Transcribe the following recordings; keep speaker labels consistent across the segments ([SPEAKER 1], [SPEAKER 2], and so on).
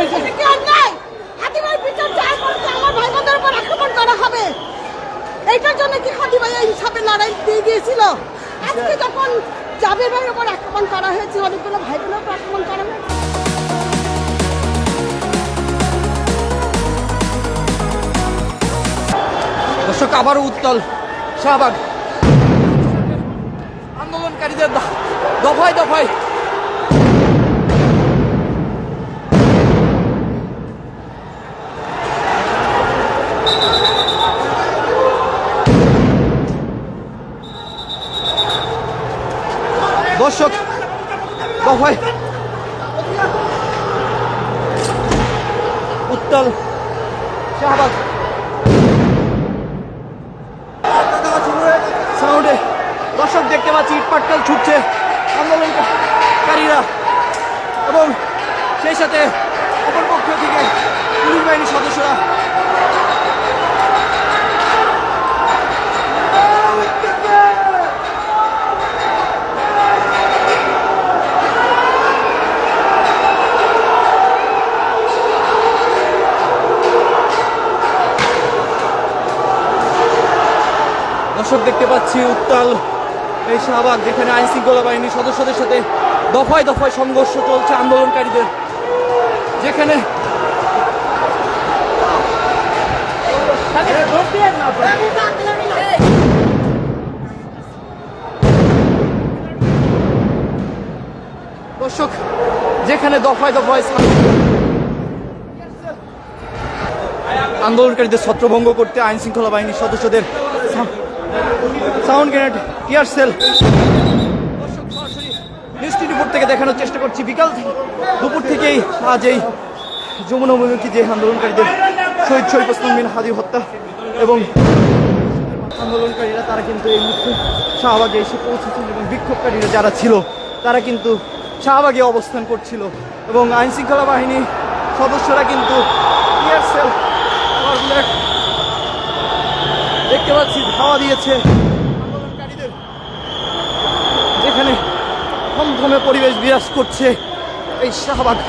[SPEAKER 1] এটা কি অন্যায়? হাতিবাই বিচার চাই বলতে আমার ভাই বোনদের উপর আক্রমণ করা হবে। এইটার জন্য কি হাতিবাই এই হিসাবে লড়াই দিয়ে গিয়েছিল? আজকে যখন জাবের ভাইয়ের উপর আক্রমণ করা হয়েছে, অনেকগুলো ভাই বোনের উপর আক্রমণ করা হয়েছে।
[SPEAKER 2] দর্শক, আবারও উত্তাল শাহবাগ। আন্দোলনকারীদের দফায় দফায় দর্শক দফায় উত্তাল শাহবাগ। সাউন্ডে দর্শক দেখতে পাচ্ছি ইটপাটকেল ছুটছে আন্দোলনকারীরা, এবং সেই সাথে অপর পক্ষ থেকে পুলিশ বাহিনীর সদস্যরা। দর্শক দেখতে পাচ্ছি উত্তাল এই শাহবাগ, যেখানে আইন শৃঙ্খলা বাহিনীর সদস্যদের সাথে দফায় দফায় সংঘর্ষ চলছে আন্দোলনকারীদের, যেখানে দর্শক যেখানে দফায় দফায় আন্দোলনকারীদের ছত্রভঙ্গ করতে আইন শৃঙ্খলা বাহিনীর সদস্যদের sound grenade, tear shell. News 24 থেকে দেখানোর চেষ্টা করছি বিকাল দুপুর থেকেই আজ এই যমুনা অভিমুখী যে আন্দোলনকারীদের শহীদ শরীফ ওসমান বিন হাদি হত্যা, এবং আন্দোলনকারীরা তারা কিন্তু এই মুহূর্তে শাহবাগে এসে পৌঁছেছেন, এবং বিক্ষোভকারীরা যারা ছিল তারা কিন্তু শাহবাগে অবস্থান করছিল, এবং আইন শৃঙ্খলা বাহিনী সদস্যরা কিন্তু টিয়ার সেল দেখতে পাচ্ছি ধাওয়া দিয়েছে আন্দোলনকারীদের, যেখানে থমথমে পরিবেশ বিরাজ করছে এই শাহবাগ।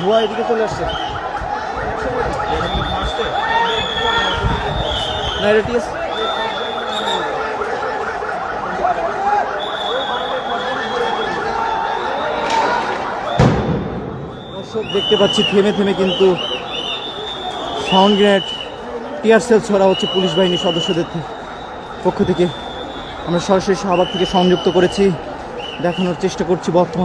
[SPEAKER 2] ধোঁয়া এদিকে চলে আসছে না, এটা টিএস। দর্শক দেখতে পাচ্ছি থেমে থেমে কিন্তু সাউন্ড গ্রেনেড, টিয়ার সেল ছড়া হচ্ছে পুলিশ বাহিনীর সদস্যদের পক্ষ থেকে। আমরা সরাসরি শাহবাগ থেকে সংযুক্ত করেছি, দেখানোর চেষ্টা করছি বর্তমান